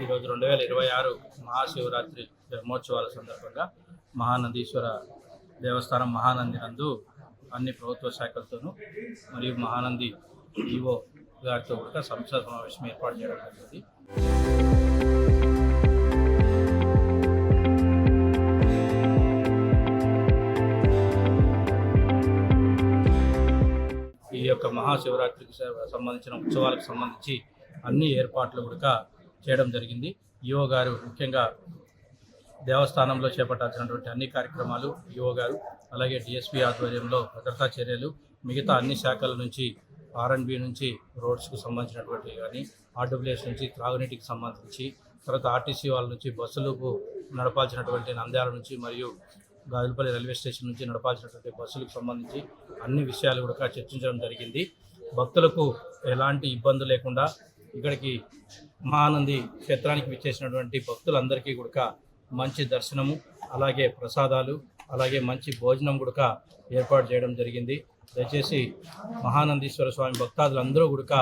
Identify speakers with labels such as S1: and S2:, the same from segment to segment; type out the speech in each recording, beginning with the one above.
S1: ఈరోజు 2026 మహాశివరాత్రి బ్రహ్మోత్సవాల సందర్భంగా మహానందీశ్వర దేవస్థానం మహానంది నందు అన్ని ప్రభుత్వ శాఖలతోనూ మరియు మహానంది ఈవో గారితో కూడా సంస్థ సమావేశం ఏర్పాటు చేయడం జరిగింది. ఈ యొక్క మహాశివరాత్రికి సంబంధించిన ఉత్సవాలకు సంబంధించి అన్ని ఏర్పాట్లు కూడా చేయడం జరిగింది. ఈవో గారు ముఖ్యంగా దేవస్థానంలో చేపట్టాల్సినటువంటి అన్ని కార్యక్రమాలు ఈవో గారు, అలాగే డిఎస్పీ ఆధ్వర్యంలో భద్రతా చర్యలు, మిగతా అన్ని శాఖల నుంచి R&B నుంచి రోడ్స్కు సంబంధించినటువంటి కానీ, RWS నుంచి త్రాగునీటికి సంబంధించి, తర్వాత ఆర్టీసీ వాళ్ళ నుంచి బస్సులకు నడపాల్సినటువంటి నంద్యాల నుంచి మరియు గాజులపల్లి రైల్వే స్టేషన్ నుంచి నడపాల్సినటువంటి బస్సులకు సంబంధించి అన్ని విషయాలు కూడా చర్చించడం జరిగింది. భక్తులకు ఎలాంటి ఇబ్బంది లేకుండా ఇక్కడికి మహానంది క్షేత్రానికి విచ్చేసినటువంటి భక్తులందరికీ కూడా మంచి దర్శనము, అలాగే ప్రసాదాలు, అలాగే మంచి భోజనం కూడా ఏర్పాటు చేయడం జరిగింది. దయచేసి మహానందీశ్వర స్వామి భక్తాదులందరూ కూడా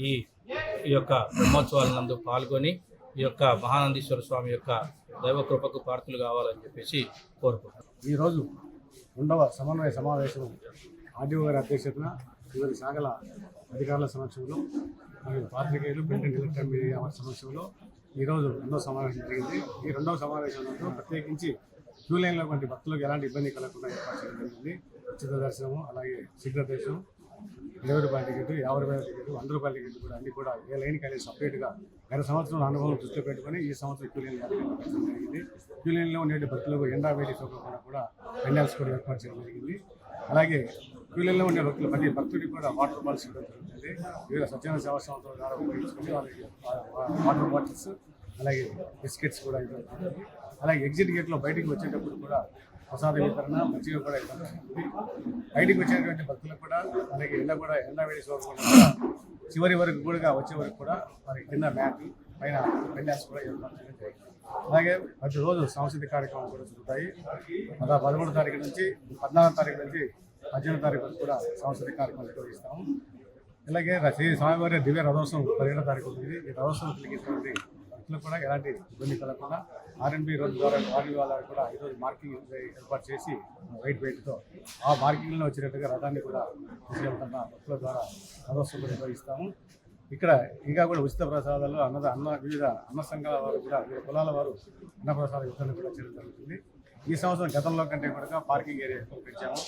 S1: ఈ యొక్క బ్రహ్మోత్సవాల నందు పాల్గొని ఈ యొక్క మహానందీశ్వర స్వామి యొక్క దైవ కృపకు పాత్రలు కావాలని చెప్పేసి కోరుకుంటున్నాను.
S2: ఈరోజు 2వ సమన్వయ సమావేశం ఆర్డీఓ గారి అధ్యక్షతన వివిధ శాఖల అధికారుల సమక్షంలో మరియు పాత్రికేయులు, ప్రింట్ అండ్ ఎలక్ట్రానిక్ మీడియా వారి సమక్షంలో ఈరోజు 2వ సమావేశం జరిగింది. ఈ 2వ సమావేశంలో ప్రత్యేకించి క్యూ లైన్లో వంటి భక్తులకు ఎలాంటి ఇబ్బంది కలగకుండా ఏర్పాటు చేయడం జరిగింది. ఉచిత దర్శనము, అలాగే శీఘ్ర దర్శనం, 20 రూపాయల టికెట్, 50 రూపాయల టికెట్, 100 రూపాయల టికెట్ కూడా అన్ని కూడా ఏ లైన్కి అనేది సపరేట్గా గత సంవత్సరం అనుభవం దృష్టిలో పెట్టుకొని ఈ సంవత్సరం క్యూ లైన్ ఏర్పాటు చేయడం జరిగింది. క్యూ లైన్లో ఉండే భక్తులకు ఎండా వేడి సౌకర్యం కూడా పెండాల్స్ కూడా ఏర్పాటు చేయడం జరిగింది. అలాగే క్యూ లైన్లో ఉండే భక్తులు ప్రతి భక్తుడికి కూడా వాటర్ బాటిల్స్ ఇవ్వడం జరుగుతుంది. వివిధ స్వచ్ఛంద సేవా సంస్థల ద్వారా ఉపయోగించుకుని వాళ్ళకి వాటర్ బాటిల్స్, అలాగే బిస్కెట్స్ కూడా ఇవ్వడం జరుగుతుంది. అలాగే ఎగ్జిట్ గేట్లో బయటికి వచ్చేటప్పుడు కూడా ప్రసాద వితరణ, మంచిగా కూడా ఇవ్వడం జరుగుతుంది. బయటికి వచ్చినటువంటి భక్తులకు కూడా అలాగే ఎండ వేడి సౌకర్యం కూడా చివరి వరకు కూడా వచ్చే వరకు కూడా వారికి కింద మ్యాట్, పైన పెండాల్స్ కూడా ఏర్పాటు చేయడం జరిగింది. అలాగే ప్రతిరోజు సాంస్కృతిక కార్యక్రమాలు కూడా జరుగుతాయి. 13వ తారీఖు నుంచి 14వ తారీఖు నుంచి 18వ తారీఖు వరకు కూడా సాంస్కృతిక కార్యక్రమాలు నిర్వహిస్తాము. అలాగే శ్రీ స్వామివారి దివ్య రథోత్సవం 17వ తారీఖు ఉంటుంది. ఈ రథోత్సవం కలిగినటువంటి భక్తులకు కూడా ఎలాంటి ఇబ్బంది కలగకుండా R&B రోడ్డు ద్వారా వారి వాళ్ళ కూడా ఈరోజు మార్కింగ్ ఏర్పాటు చేసి వెయిట్తో ఆ మార్కింగ్లో వచ్చినట్టుగా రథాన్ని కూడా తీసుకెళ్తున్న భక్తుల ద్వారా రథోత్సవం నిర్వహిస్తాము. ఇక్కడ ఇంకా కూడా ఉచిత ప్రసాదాలు వివిధ అన్న సంఘాల వారు కూడా వివిధ కులాల వారు అన్న ప్రసాద వితరణ కూడా చేయడం జరుగుతుంది. ఈ సంవత్సరం గతంలో కంటే కూడా పార్కింగ్ ఏరియా ఎక్కువ పెంచాము.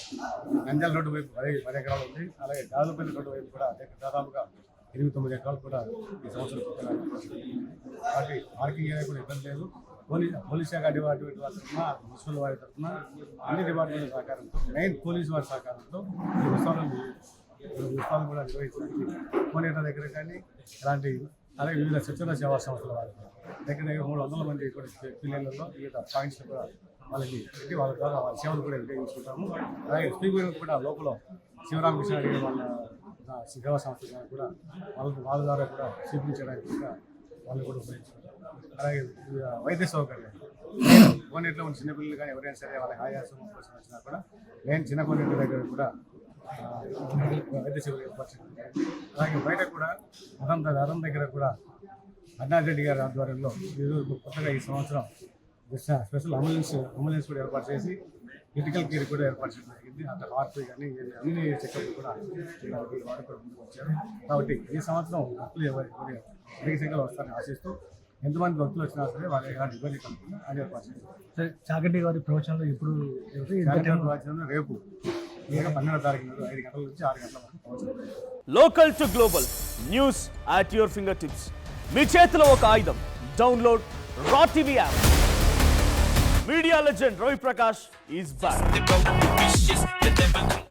S2: నంద్యాల రోడ్డు వైపు 10 ఎకరాలు ఉంది. అలాగే గాజులపల్లి రోడ్డు వైపు కూడా దాదాపుగా 8-9 ఎకరాలు కూడా ఈ సంవత్సరం కాబట్టి పార్కింగ్ ఏరియా కూడా ఇబ్బంది లేదు. పోలీస్ శాఖ డిపార్ట్మెంట్ వారి తరఫున, మున్సిపల్ వారి తరఫున, అన్ని డిపార్ట్మెంట్ల సహకారంతో, మెయిన్ పోలీసు వారి సహకారంతో ఈ ఉత్సవాలు కూడా నిర్వహించడానికి కోనేట దగ్గర కానీ ఇలాంటి అలాగే వివిధ స్వచ్ఛంద సేవా సంస్థల వారి దగ్గర 300 మంది కూడా పిల్లలలో వివిధ పాయింట్స్ కూడా వాళ్ళకి పెట్టి వాళ్ళ ద్వారా వాళ్ళ సేవలు కూడా వినియోగించుకుంటాము. అలాగే స్పీకర్ కూడా లోపల శివరామకృష్ణ అడిగిన వాళ్ళ సేవా సంస్థ కూడా వాళ్ళ ద్వారా కూడా స్వీకరించడానికి కూడా వాళ్ళు కూడా ఉపయోగించుకుంటారు. అలాగే వైద్య సౌకర్యం కోనేట్లో ఉన్న చిన్నపిల్లలు కానీ ఎవరైనా సరే వాళ్ళకి ఆయాసం కోసం వచ్చినా కూడా నేను చిన్న కోనేట్ల దగ్గర కూడా వైద్య సేవలు ఏర్పాటు చేయడం. అలాగే బయట కూడా రథం దగ్గర కూడా అన్నారెడ్డి రెడ్డి గారి ఆధ్వర్యంలో ఈరోజు కొత్తగా ఈ సంవత్సరం స్పెషల్ అంబులెన్స్ కూడా ఏర్పాటు చేసి క్రిటికల్ కేర్ కూడా ఏర్పాటు చేయడం జరిగింది. అంత హార్ట్ కానీ అన్ని చెకప్లు కూడా వారు కూడా ముందుకు వచ్చారు. కాబట్టి ఈ సంవత్సరం భక్తులు అధిక సంఖ్యలో వస్తారని ఆశిస్తూ ఎంతమంది భక్తులు వచ్చినా సరే వాళ్ళ ఎలాంటి ఇబ్బంది కలుగుతుంది అని ఏర్పాటు చేశారు.
S3: చాగంటి గారి ప్రవచనంలో ఇప్పుడు
S2: ప్రవచనం రేపు 12వ తారీఖు 5 గంటల నుంచి 6 గంటల వరకు.
S4: Local to global news at your finger tips. మీ చేతిలో ఒక ఆయుధం. Download R TV app. Media legend Ravi Prakash is back.